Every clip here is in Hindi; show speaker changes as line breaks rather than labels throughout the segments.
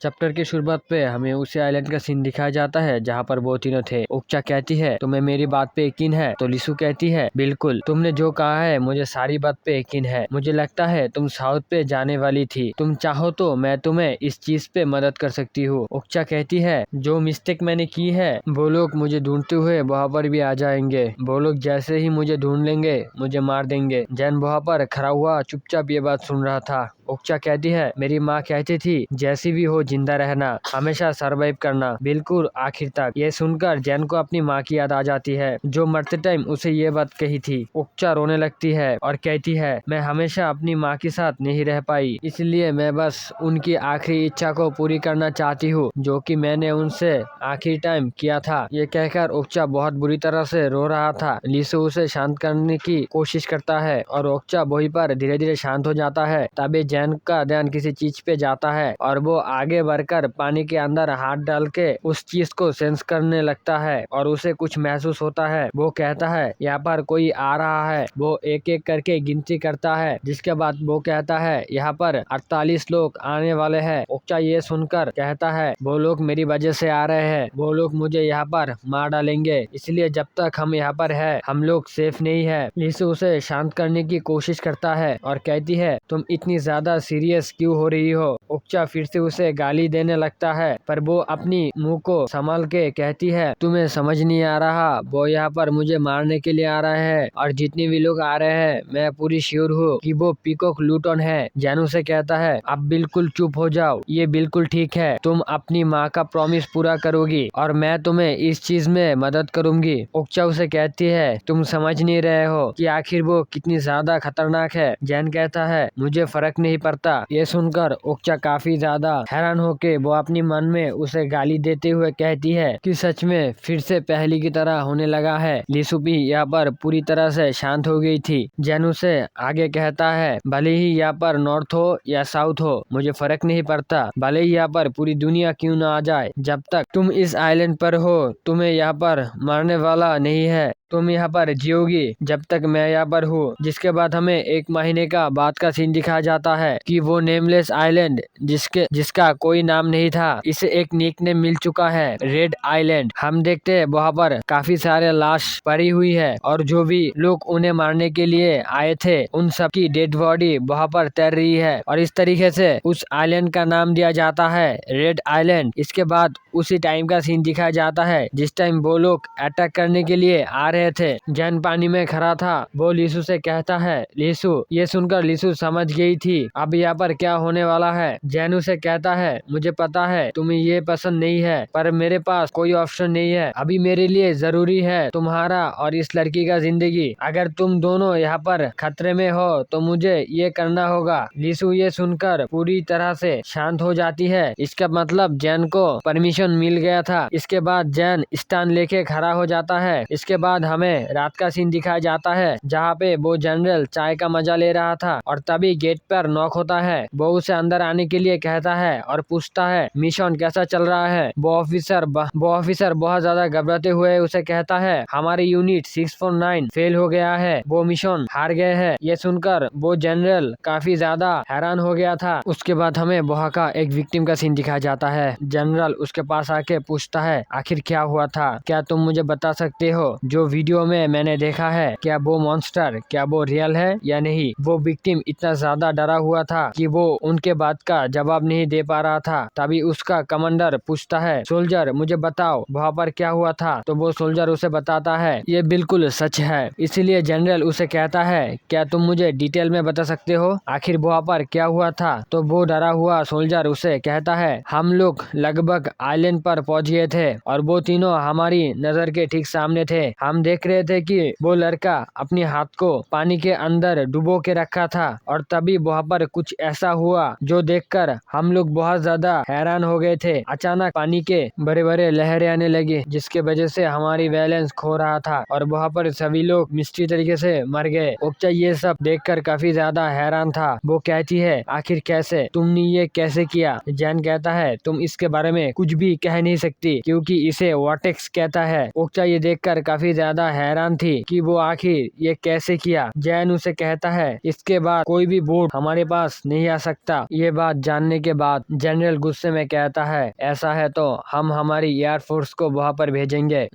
चैप्टर की शुरुआत पे हमें उसी आइलैंड का सीन दिखाया जाता है जहाँ पर वो तीनों थे। उक्चा कहती है तुम्हें मेरी बात पे यकीन है? तो लिसु कहती है बिल्कुल, तुमने जो कहा है मुझे सारी बात पे यकीन है। मुझे लगता है तुम साउथ पे जाने वाली थी, तुम चाहो तो मैं तुम्हें इस चीज पे मदद कर सकती हूँ। उक्चा कहती है जो मिस्टेक मैंने की है वो लोग मुझे ढूंढते हुए वहाँ पर भी आ जाएंगे। वो लोग जैसे ही मुझे ढूंढ लेंगे मुझे मार देंगे। जैन वहाँ पर खड़ा हुआ चुपचाप ये बात सुन रहा था। उक्चा कहती है मेरी माँ कहती थी जैसी भी हो जिंदा रहना, हमेशा सरवाइव करना, बिल्कुल आखिर तक। ये सुनकर जैन को अपनी माँ की याद आ जाती है जो मरते टाइम उसे ये बात कही थी। उक्चा रोने लगती है और कहती है मैं हमेशा अपनी माँ के साथ नहीं रह पाई, इसलिए मैं बस उनकी आखिरी इच्छा को पूरी करना चाहती हूँ जो कि मैंने उनसे आखिरी टाइम किया था। ये कहकर उक्चा बहुत बुरी तरह से रो रहा था। लिसु उसे शांत करने की कोशिश करता है और उक्चा वहीं पर धीरे धीरे शांत हो जाता है। तभी जैन का ध्यान किसी चीज पे जाता है और वो आगे बढ़कर पानी के अंदर हाथ डाल के उस चीज को सेंस करने लगता है और उसे कुछ महसूस होता है। वो कहता है यहाँ पर कोई आ रहा है। वो एक एक करके गिनती करता है जिसके बाद वो कहता है यहाँ पर 48 लोग आने वाले हैं। उक्चा ये सुनकर कहता है वो लोग मेरी वजह से आ रहे हैं, वो लोग मुझे यहाँ पर मार डालेंगे, इसलिए जब तक हम यहाँ पर है हम लोग सेफ नहीं है। लिसु उसे शांत करने की कोशिश करता है और कहती है तुम इतनी ज्यादा सीरियस क्यों हो रही हो। उक्चा फिर से उसे गाली देने लगता है पर वो अपनी मुंह को संभाल के कहती है तुम्हें समझ नहीं आ रहा, वो यहाँ पर मुझे मारने के लिए आ रहे हैं और जितने भी लोग आ रहे हैं मैं पूरी श्योर हूँ कि वो पीकॉक लूटन है। जानू से कहता है अब बिल्कुल चुप हो जाओ, ये बिल्कुल ठीक है, तुम अपनी माँ का प्रॉमिस पूरा करोगी और मैं तुम्हें इस चीज में मदद करूंगी। उक्चा उसे कहती है तुम समझ नहीं रहे हो कि आखिर वो कितनी ज्यादा खतरनाक है। जैन कहता है मुझे फर्क नहीं पड़ता। ये सुनकर उक्चा काफी ज्यादा हैरान होके वो अपनी मन में उसे गाली देते हुए कहती है कि सच में फिर से पहले की तरह होने लगा है। लिसु भी यहाँ पर पूरी तरह से शांत हो गई थी। जैन से आगे कहता है भले ही यहाँ पर नॉर्थ हो या साउथ हो मुझे फर्क नहीं पड़ता, भले ही यहाँ पर पूरी दुनिया क्यों ना आ जाए, जब तक तुम इस आइलैंड पर हो तुम्हें यहाँ पर मरने वाला नहीं है, तुम यहाँ पर जियोगी जब तक मैं यहाँ पर हूँ। जिसके बाद हमें 1 महीने का बाद का सीन दिखाया जाता है कि वो नेमलेस आइलैंड जिसका कोई नाम नहीं था, इसे एक निक नेम मिल चुका है, रेड आइलैंड। हम देखते हैं वहाँ पर काफी सारे लाश पड़ी हुई है और जो भी लोग उन्हें मारने के लिए आए थे उन सब की डेड बॉडी वहाँ पर तैर रही है और इस तरीके से उस आइलैंड का नाम दिया जाता है रेड आइलैंड। इसके बाद उसी टाइम का सीन दिखाया जाता है जिस टाइम वो लोग अटैक करने के लिए आ रहे थे। जैन पानी में खड़ा था। वो लिसु से कहता है लिसु। ये सुनकर लिसु समझ गई थी अब यहाँ पर क्या होने वाला है। जैन उसे कहता है मुझे पता है तुम्हें ये पसंद नहीं है पर मेरे पास कोई ऑप्शन नहीं है, अभी मेरे लिए जरूरी है तुम्हारा और इस लड़की का जिंदगी। अगर तुम दोनों यहाँ पर खतरे में हो तो मुझे ये करना होगा। लिसु ये सुनकर पूरी तरह से शांत हो जाती है। इसका मतलब जैन को परमिशन मिल गया था। इसके बाद जैन स्टैंड लेके खड़ा हो जाता है। इसके बाद हमें रात का सीन दिखाया जाता है जहाँ पे वो जनरल चाय का मजा ले रहा था और तभी गेट पर नॉक होता है। वो उसे अंदर आने के लिए कहता है और पूछता है मिशन कैसा चल रहा है। वो ऑफिसर बहुत ज्यादा घबराते हुए उसे कहता है हमारे यूनिट 649 फेल हो गया है, वो मिशन हार गए हैं। ये सुनकर वो जनरल काफी ज्यादा हैरान हो गया था। उसके बाद हमें वहाँ का एक विक्टिम का सीन दिखाया जाता है। जनरल उसके पास आके पूछता है आखिर क्या हुआ था, क्या तुम मुझे बता सकते हो जो वीडियो में मैंने देखा है, क्या वो मॉन्स्टर क्या वो रियल है या नहीं। वो विक्टिम इतना ज्यादा डरा हुआ था कि वो उनके बात का जवाब नहीं दे पा रहा था। तभी उसका कमांडर पूछता है सोल्जर मुझे बताओ वहाँ पर क्या हुआ था। तो वो सोल्जर उसे बताता है ये बिल्कुल सच है। इसीलिए जनरल उसे कहता है क्या तुम मुझे डिटेल में बता सकते हो आखिर वहाँ पर क्या हुआ था। तो वो डरा हुआ सोल्जर उसे कहता है हम लोग लगभग आइलैंड पर पहुँच गए थे और वो तीनों हमारी नजर के ठीक सामने थे। हम देख रहे थे कि वो लड़का अपने हाथ को पानी के अंदर डुबो के रखा था और तभी वहाँ पर कुछ ऐसा हुआ जो देखकर हम लोग बहुत ज्यादा हैरान हो गए थे। अचानक पानी के बड़े बड़े लहरें आने लगी जिसके वजह से हमारी बैलेंस खो रहा था और वहाँ पर सभी लोग मिस्ट्री तरीके से मर गए। उक्चा ये सब देखकर काफी ज्यादा हैरान था। वो कहती है आखिर कैसे, तुमने ये कैसे किया। जैन कहता है तुम इसके बारे में कुछ भी कह नहीं सकती क्योंकि इसे वॉर्टेक्स कहता है। उक्चा ये देखकर काफी ज्यादा हैरान थी कि वो आखिर ये कैसे किया। जैन उसे कहता है इसके बाद कोई भी बोट हमारे पास नहीं आ सकता। ये बात जानने के बाद जनरल गुस्से में कहता है, ऐसा है तो हम हमारी एयरफोर्स को वहाँ पर भेजेंगे।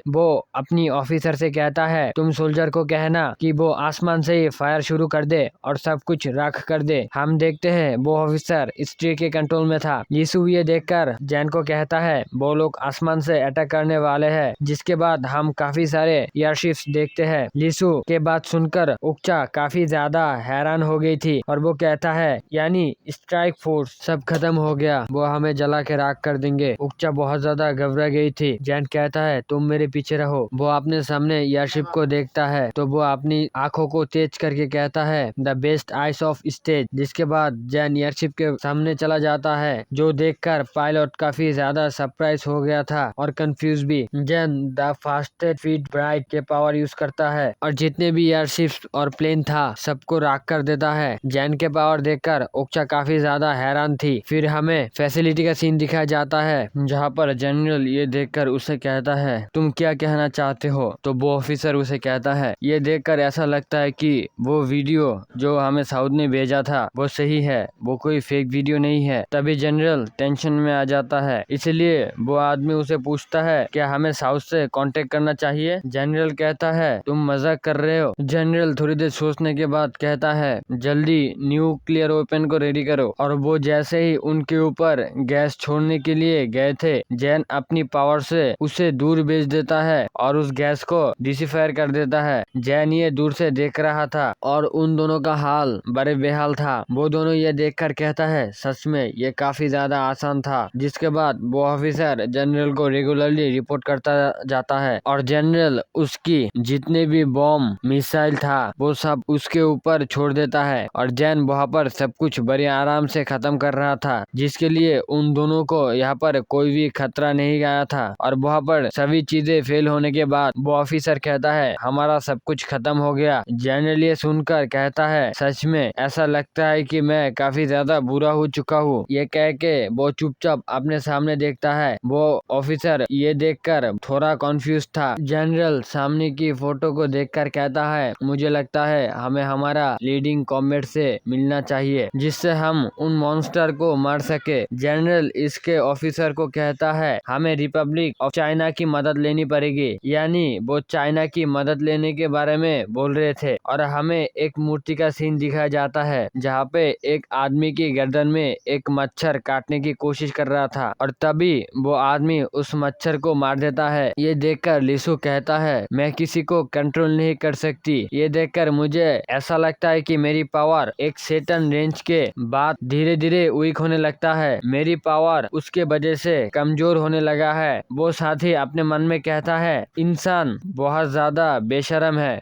वो अपनी ऑफिसर से कहता है, तुम सोल्जर को कहना कि वो आसमान से ही फायर शुरू कर दे और सब कुछ राख कर दे। हम देखते हैं वो ऑफिसर स्त्री के कंट्रोल में था। यीशु ये देखकर जैन को कहता है, वो लोग आसमान से अटैक करने वाले हैं। जिसके बाद हम काफी सारे एयरशिप्स देखते हैं। यीशु के बात सुनकर उक्चा काफी ज्यादा हैरान हो गई थी और वो कहता है, यानी स्ट्राइक फोर्स सब खत्म हो गया, वो हमें जला के राख कर देंगे। उक्चा बहुत ज्यादा घबरा गई थी। जैन कहता है, तुम मेरे पीछे रहो। वो अपने सामने एयरशिप को देखता है तो वो अपनी आंखों को तेज करके कहता है, the best ice of stage. जिसके बाद जैन एयरशिप के सामने चला जाता है, जो देखकर पायलट काफी ज्यादा सरप्राइज हो गया था और कंफ्यूज भी। Jain the fastest feed bright के पावर यूज करता है और जितने भी एयरशिप्स और प्लेन था सबको राख कर देता है। जैन के पावर देखकर उक्चा काफी ज्यादा हैरान थी। फिर हमें फैसिलिटी का सीन दिखाया जाता है, जहाँ पर जनरल ये देखकर उसे कहता है, तुम क्या कहना चाहते हो? तो वो ऑफिसर उसे कहता है, ये देखकर ऐसा लगता है कि वो वीडियो जो हमें साउथ ने भेजा था वो सही है, वो कोई फेक वीडियो नहीं है। तभी जनरल टेंशन में आ जाता है, इसलिए वो आदमी उसे पूछता है, क्या हमें साउथ से कांटेक्ट करना चाहिए? जनरल कहता है, तुम मजाक कर रहे हो। जनरल थोड़ी देर सोचने के बाद कहता है, जल्दी न्यूक्लियर वेपन को रेडी करो। और वो जैसे ही उनके ऊपर गैस छोड़ने के लिए गए थे, जैन अपनी पावर से उसे दूर भेज देता है और उस गैस को डिसिफायर कर देता है। जैन ये दूर से देख रहा था और उन दोनों का हाल बड़े बेहाल था। वो दोनों ये देखकर कहता है, सच में ये काफी ज्यादा आसान था। जिसके बाद वो ऑफिसर जनरल को रेगुलरली रिपोर्ट करता जाता है और जनरल उसकी जितने भी बॉम्ब मिसाइल था वो सब उसके ऊपर छोड़ देता है और जैन वहाँ पर सब कुछ बड़े आराम से खत्म कर रहा था, जिसके लिए उन दोनों को यहाँ पर कोई भी खतरा नहीं आया था। और वहाँ पर सभी चीजें फेल होने के बाद वो ऑफिसर कहता है, हमारा सब कुछ खत्म हो गया। जनरल ये सुनकर कहता है, सच में ऐसा लगता है कि मैं काफी ज्यादा बुरा हो चुका हूँ। ये कह के वो चुपचाप अपने सामने देखता है। वो ऑफिसर ये देखकर थोड़ा कंफ्यूज था। जनरल सामने की फोटो को देखकर कहता है, मुझे लगता है हमें हमारा लीडिंग कॉम्बैट से मिलना चाहिए, जिससे हम उन मॉन्स्टर को मार सके। जनरल इसके ऑफिसर को कहता है, हमें रिपब्लिक ऑफ चाइना की मदद लेनी पड़ेगी। यानी वो चाइना की मदद लेने के बारे में बोल रहे थे और हमें एक मूर्ति का सीन दिखाया जाता है, जहाँ पे एक आदमी की गर्दन में एक मच्छर काटने की कोशिश कर रहा था और तभी वो आदमी उस मच्छर को मार देता है। ये देखकर लिसु कहता है, मैं किसी को कंट्रोल नहीं कर सकती। ये देखकर मुझे ऐसा लगता है कि मेरी पावर एक सेटन रेंज के बाद धीरे धीरे वीक होने लगता है। मेरी पावर उसके वजह से कमजोर होने लगा है। वो साथ ही अपने मन में कहता है, इंसान बहुत ज्यादा बेशरम है।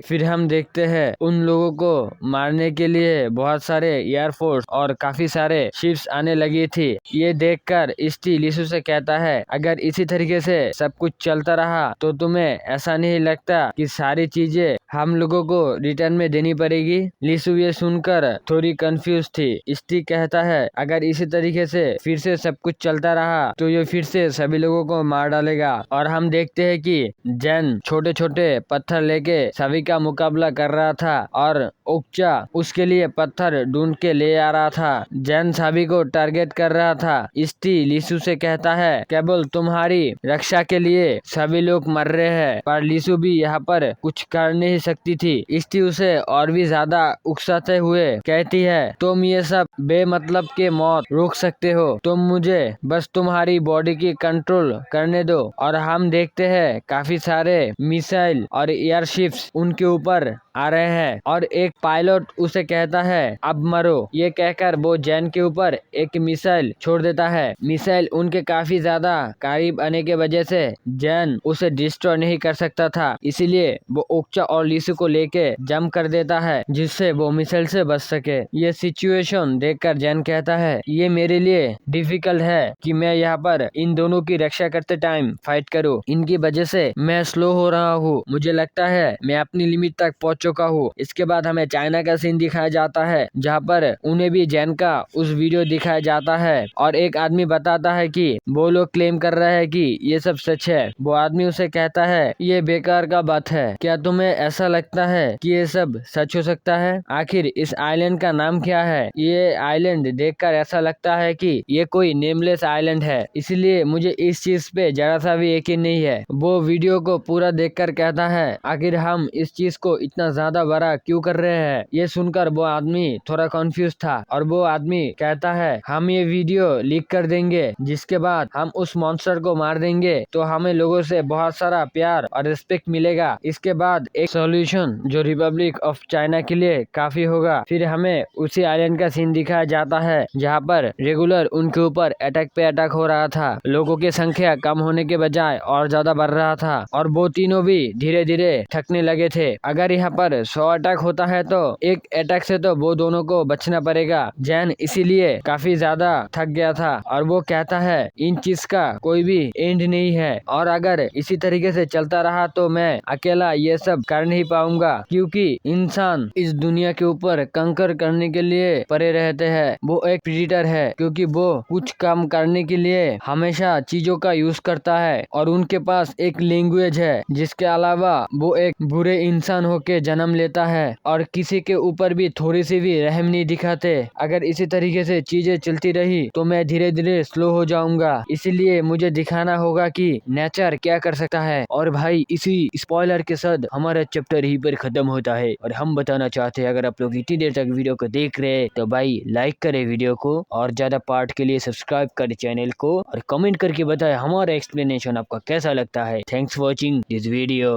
फिर हम देखते हैं उन लोगों को मारने के लिए बहुत सारे एयरफोर्स और काफी सारे शिप्स आने लगी थी। ये देखकर स्टी लिसु से कहता है, अगर इसी तरीके से सब कुछ चलता रहा तो तुम्हें ऐसा नहीं लगता कि सारी चीजें हम लोगों को रिटर्न में देनी पड़ेगी? लिसु ये सुनकर थोड़ी कंफ्यूज थी। स्टी कहता है, अगर इसी तरीके से फिर से सब कुछ चलता रहा तो ये फिर से सभी लोगों को मार डालेगा। और हम देखते हैं कि जैन छोटे छोटे पत्थर लेके सभी का मुकाबला कर रहा था और उक्चा उसके लिए पत्थर ढूंढ के ले आ रहा था। जैन सभी को टारगेट कर रहा था। स्टी लिसु से कहता है, केवल तुम्हारी रक्षा के लिए सभी लोग मर रहे हैं। पर लिसु भी यहाँ पर कुछ कर नहीं सकती थी। स्टी उसे और भी ज्यादा उकसाते हुए कहती है, तुम ये सब बेमतलब के मौत रोक सकते हो, तुम मुझे बस तुम्हारी बॉडी की कंट्रोल करने दो। और हम देखते हैं काफी सारे मिसाइल और एयरशिप्स उनके ऊपर आ रहे हैं और एक पायलट उसे कहता है, अब मरो। ये कहकर वो जैन के ऊपर एक मिसाइल छोड़ देता है। मिसाइल उनके काफी ज्यादा करीब आने के वजह से जैन उसे डिस्ट्रॉय नहीं कर सकता था, इसीलिए वो उक्चा और लिसु को लेके जंप कर देता है, जिससे वो मिसाइल से बच सके। ये सिचुएशन देखकर जैन कहता है, ये मेरे लिए डिफिकल्ट है कि मैं यहाँ पर इन दोनों की रक्षा करते टाइम फाइट करूँ। इनकी वजह से मैं स्लो हो रहा हूँ। मुझे लगता है मैं अपनी लिमिट तक पहुँच चुका हूँ। इसके बाद हमें चाइना का सीन दिखाया जाता है, जहाँ पर उन्हें भी जैन का उस वीडियो दिखाया जाता है और एक आदमी बताता है कि वो लोग क्लेम कर रहे हैं कि ये सब सच है। वो आदमी उसे कहता है, ये बेकार का बात है, क्या तुम्हें ऐसा लगता है कि ये सब सच हो सकता है? आखिर इस आइलैंड का नाम क्या है? ये आइलैंड देखकर ऐसा लगता है कि ये कोई नेमलेस आइलैंड है, इसलिए मुझे इस चीज पे जरा सा भी यकीन नहीं है। वो वीडियो को पूरा देखकर कहता है आखिर हम इस चीज को इतना ज्यादा बड़ा क्यों कर रहे हैं। ये सुनकर वो आदमी थोड़ा कंफ्यूज था और वो आदमी कहता है हम ये वीडियो लीक कर देंगे, जिसके बाद हम उस मॉन्स्टर को मार देंगे तो हमें लोगों से बहुत सारा प्यार और रिस्पेक्ट मिलेगा। इसके बाद एक सॉल्यूशन जो रिपब्लिक ऑफ चाइना के लिए काफी होगा। फिर हमें उसी आइलैंड का सीन दिखाया जाता है जहाँ पर रेगुलर उनके ऊपर अटैक पे अटैक हो रहा था। लोगों की संख्या कम होने के बजाय और ज्यादा बढ़ रहा था और वो तीनों भी धीरे धीरे थकने लगे थे। अगर यहाँ पर 100 अटैक होता है तो एक अटैक से तो वो दोनों को बचना पड़ेगा। जैन इसीलिए काफी ज्यादा थक गया था और वो कहता है इन चीज का कोई भी एंड नहीं है और अगर इसी तरीके से चलता रहा तो मैं अकेला ये सब कर नहीं पाऊंगा, क्योंकि इंसान इस दुनिया के ऊपर कंकर करने के लिए पड़े रहते हैं। वो एक प्रीडेटर है क्योंकि वो कुछ काम करने के लिए हमेशा चीजों का यूज करता है और उनके पास एक लैंग्वेज है। जिसके अलावा वो एक बुरे इंसान होके जन्म लेता है और किसी के ऊपर भी थोड़ी सी भी रहम नहीं दिखाते। अगर इसी तरीके से चीजें चलती रही तो मैं धीरे धीरे स्लो हो जाऊंगा, इसीलिए मुझे दिखाना होगा कि नेचर क्या कर सकता है। और भाई इसी स्पॉइलर के साथ हमारा चैप्टर यहीं पर खत्म होता है और हम बताना चाहते हैं अगर आप लोग इतनी देर तक वीडियो को देख रहे हैं तो भाई लाइक करें वीडियो को और ज्यादा पार्ट के लिए सब्सक्राइब करें चैनल को और कमेंट करके बताएं हमारा एक्सप्लेनेशन आपको कैसा लगता है। Thanks for watching this video.